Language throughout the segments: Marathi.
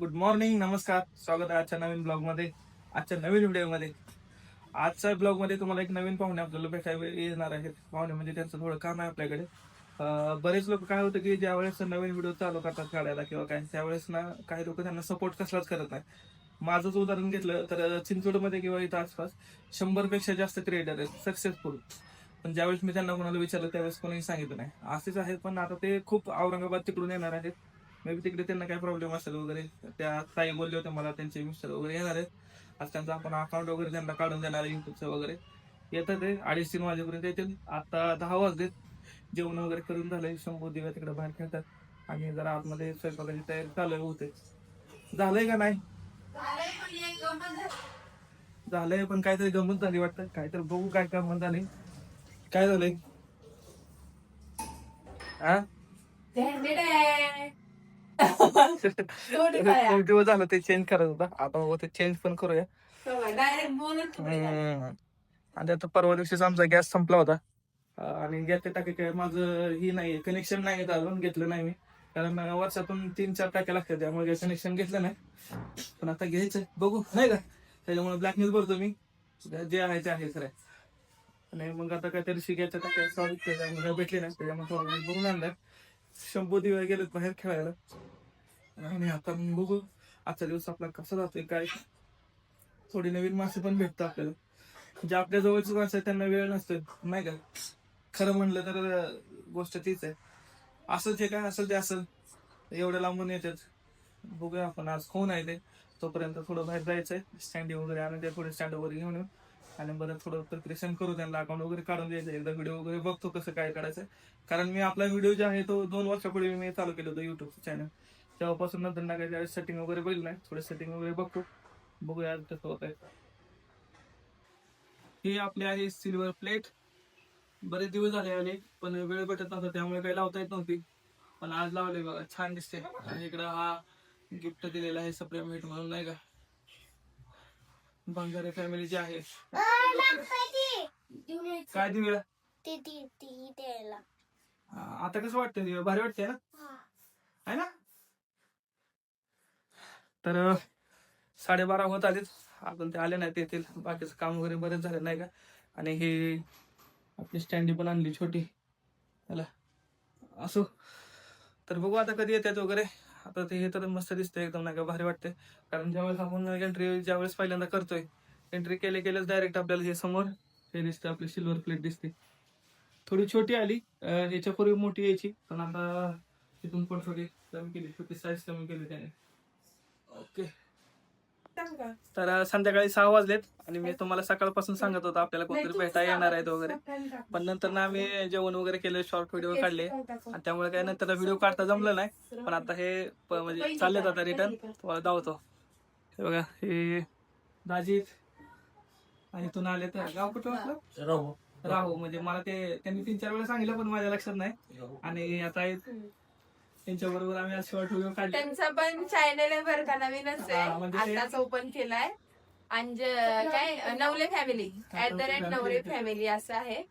गुड मॉर्निंग, नमस्कार. स्वागत आहे आजच्या नवीन ब्लॉगमध्ये, आजच्या नवीन व्हिडिओमध्ये. आजच्या ब्लॉगमध्ये तुम्हाला एक नवीन पाहुणे आपल्याला भेटायला येणार आहेत. पाहुणे म्हणजे त्यांचं थोडं काम आहे आपल्याकडे. बरेच लोक काय होतं की ज्या वेळेस नवीन व्हिडिओ चालू करतात काढायला किंवा काय, त्यावेळेस ना काही लोक त्यांना सपोर्ट कसलाच करत नाही. माझंच उदाहरण घेतलं तर चिंचवडमध्ये किंवा इथं आसपास 100पेक्षा जास्त क्रिएटर आहेत सक्सेसफुल. पण ज्यावेळेस मी त्यांना कोणाला विचारलं त्यावेळेस कोणी सांगितलं नाही. असेच आहेत, पण आता ते खूप औरंगाबाद तिकडून येणार आहेत. मे बी तिकडे त्यांना काय प्रॉब्लेम असेल वगैरे. त्या ताई बोलले होते मला त्यांचे मिस्टर वगैरे येणार आहेत. आज त्यांचं आपण अकाउंट वगैरे त्यांना काढून देणार आहे युट्यूबचं वगैरे. येतात ते 2:30-3 वाजेपर्यंत येतील. आता 10 वाजलेत. जेवण वगैरे करून झालंय. शंभू दिव्या तिकडे बाहेर खेळतात आणि जरा आतमध्ये स्वयंपाकाची तयारी चालू होते. झालंय का नाही झालंय, पण काहीतरी गमत झाली वाटतं. काहीतरी बघू काय गमत झाली. काय झालंय हा खूप दिवस झालं ते चेंज करत होता. आता बघू ते चेंज पण करूया. आणि आता परवा दिवशीच आमचा गॅस संपला होता. आणि गॅसच्या टाकी काय माझं ही नाही, कनेक्शन नाही अजून घेतलं नाही मी. कारण वर्षातून 3-4 टाक्या लागतात, त्यामुळे कनेक्शन घेतलं नाही. पण आता घ्यायचं बघू नाही का. त्याच्यामुळे ब्लॅकनेच भरतो मी. जे आहे ते आहे खरं. आणि मग आता काहीतरी शिकायचं टाक्या सॉरी भेटली नाही, त्याच्यामुळे थोडं बघून आणलं. शंभू दिवस गेलेत बाहेर खेळायला. आणि आता बघू आजचा दिवस आपला कसा जातोय काय. थोडी नवीन मासे पण भेटतात आपल्याला. जे आपल्या जवळची माणसं आहेत त्यांना वेळ नसतो नाही का. खरं म्हणलं तर गोष्ट तीच आहे. असंच आहे काय, असेल ते असेल. एवढं लांबून येतात. बघूया आपण आज कोण आहे ते. तोपर्यंत थोडं बाहेर जायचंय. स्टँडी वगैरे आणि ते थोडे स्टँड वगैरे घेऊन येऊ. आणि बरं थोडं प्रिपरेशन करू, त्यांना अकाउंट वगैरे काढून द्यायचं. एकदा व्हिडिओ वगैरे बघतो कसं काय काढायचं. कारण मी आपला व्हिडिओ जे आहे तो 2 वर्षापूर्वी मी चालू केलं होतं युट्यूबचं चॅनल. तेव्हापासून नंतर ना काही सेटिंग वगैरे बघितलं नाही. थोडे सेटिंग वगैरे बघतो. बघूया आज कसं होत आहे. ही आपली आहे सिल्वर प्लेट. बरेच दिवस झाले आले पण वेळ भेटत नव्हता, त्यामुळे काही लावता येत नव्हती. पण आज लावले बघा, छान दिसते. आणि इकडं हा गिफ्ट दिलेला आहे सप्लिमेंट म्हणून नाही का. बंगारे फॅमिली जे आहे. काय देऊया आता कसं वाटतंय दिव्या, भारी वाटतंय ना आहे ना. तर 12:30 होत आलेत, अजून ते आले नाहीत. येतील, बाकीचं काम वगैरे बरेच झालं नाही का. आणि ही आपली स्टँडी पण आणली छोटी त्याला असो. तर बघू आता कधी येतात वगैरे. आता ते हे तर मस्त दिसतंय एकदम नाही का, भारी वाटते. कारण ज्यावेळेस आपण एंट्री ज्यावेळेस पहिल्यांदा करतोय, एंट्री केल्याच डायरेक्ट आपल्याला हे समोर हे दिसतं, आपली सिल्वर प्लेट दिसते. थोडी छोटी आली, याच्यापूर्वी मोठी यायची, पण आता तिथून पण थोडी कमी केली, छोटी साईज कमी केली त्याने. ओके. तर संध्याकाळी 6 वाजलेत आणि मी तुम्हाला सकाळपासून सांगत होतो आपल्याला कोणतरी भेटायला येणार आहेत वगैरे. पण नंतर ना आम्ही जेवण वगैरे केले, शॉर्ट व्हिडिओ काढले आणि त्यामुळे काय नंतर व्हिडिओ काढता जमलं नाही. पण आता हे म्हणजे चाललेत आता रिटर्न तुम्हाला धावतो. हे बघा हे दाजीत आणि इथून आले. तर गाव कुठं म्हटलं राहू. म्हणजे मला ते त्यांनी 3-4 वेळा सांगितलं पण माझ्या लक्षात नाही. आणि आता त्यांच्या बरोबर आम्ही आज शॉर्ट व्हिडिओ काढले. त्यांचा पण चॅनल आहे बरं का, नवीनच आहे, आताच ओपन केलाय. काय नवले फॅमिली @नवरे फॅमिली असं आहे.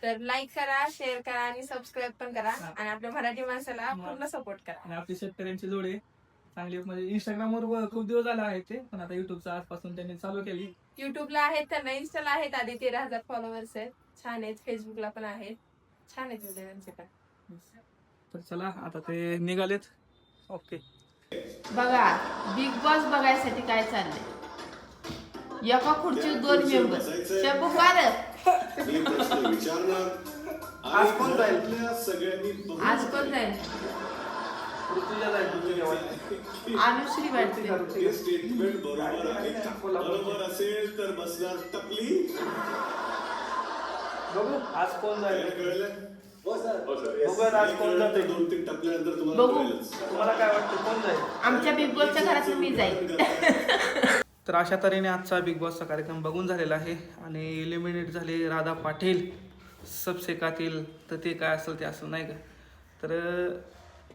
तर लाईक करा, शेअर करा आणि सबस्क्राईब पण करा. आणि आपल्या मराठी माणसाला पूर्ण सपोर्ट करा. आणि आपली शेतकऱ्यांची जोडे चांगली, म्हणजे इंस्टाग्रामवर खूप दिवस झाले आहेत ते, पण आता युट्यूबचा आजपासून त्यांनी चालू केली. युट्यूबला आहेत, त्यांना इन्स्टाला आहेत आधी 13,000 फॉलोअर्स आहेत. छान आहेत. फेसबुकला पण आहेत, छान आहेत व्हिडिओ त्यांचे पण. तर चला आता ते निघालेत. ओके. बघा बिग बॉस बघायसाठी काय चाललंय. एका खुर्चीवर 2 मेंबर. शंभू फार आज कोण जाईल? आज कोण जाईल? अनुश्री वाटते. स्टेटमेंट बरोबर असेल तर बसणार टपली. बघू आज कोण जाईल. कळलं? आज कोण जाते. 2-3 टपल्यानंतर तुम्हाला कळेलच. तुम्हाला काय वाटतं कोण जाईल? आमच्या बिग बॉसच्या घरात मी जाईल. तर अशा तऱ्हेने आजचा बिग बॉसचा कार्यक्रम बघून झालेला आहे. आणि एलिमिनेट झाले राधा पाटील सबसेकातील. तर ते काय असेल ते असं नाही का. तर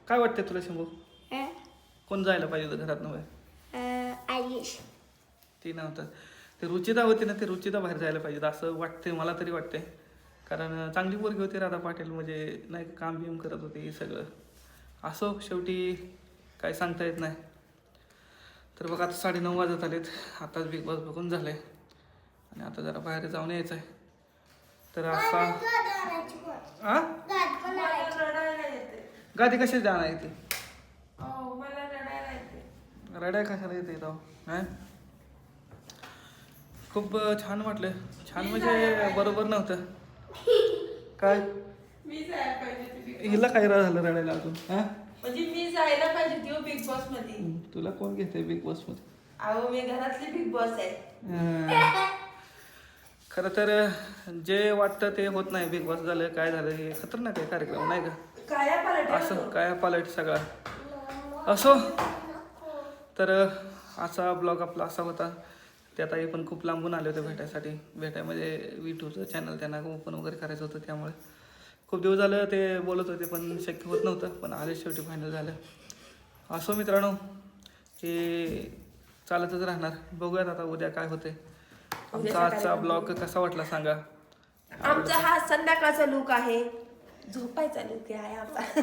काय वाटतंय तुला शंभू, कोण जायला पाहिजे होतं घरात नव्हे. आयुष ती नव्हतं, ते रुचिता होती ना, ते रुचिता बाहेर जायला पाहिजे असं वाटतंय मला तरी वाटतंय. कारण चांगली पोरगी होती राधा पाटील, म्हणजे नाही काम बिम करत होती सगळं. असो शेवटी काय सांगता येत नाही. तर बघा आता 9:30 वाजत आलेत. आताच बिग बॉस बघून झालंय आणि आता जरा बाहेर जाऊन यायचं आहे. तर असा हा गादी कशाची जाणार आहे ती मला रडायला येते. रडाय कशाला येते तो हा खूप छान वाटलं. छान म्हणजे बरोबर नव्हतं काय मी जायला पाहिजे हिला काय झालं रडायला अजून हा म्हणजे मी जायला पाहिजे ती बिग बॉस मध्ये. तुला कोण घेते बिग बॉस मध्ये? अहो मी घरातली बिग बॉस आहे. खरं तर जे वाटतं ते होत नाही. बिग बॉस झालं काय झालं हे खतरनाक आहे कार्यक्रम नाही का? काया पालट असं काय पालट सगळा असो. तर असा ब्लॉग आपला असा होता. त्यात आई पण खूप लांबून आले होते भेटायसाठी. भेटायमध्ये विटूचं चॅनल त्यांना ओपन वगैरे करायचं होतं त्यामुळे खूप दिवस झालं ते बोलत होते पण शक्य होत नव्हतं. पण आले शेवटी फायनल झालं. असो मित्रांनो हे चालतच राहणार. बघूयात आता उद्या काय होते. आमचा आजचा ब्लॉग कसा वाटला सांगा. आमचा हा संध्याकाळचा लुक आहे. झोपायचा लुक आहे आमचा.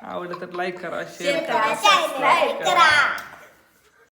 आवडलं तर लाईक करा शेअर शेअर करा करा सबस्क्राईब करा.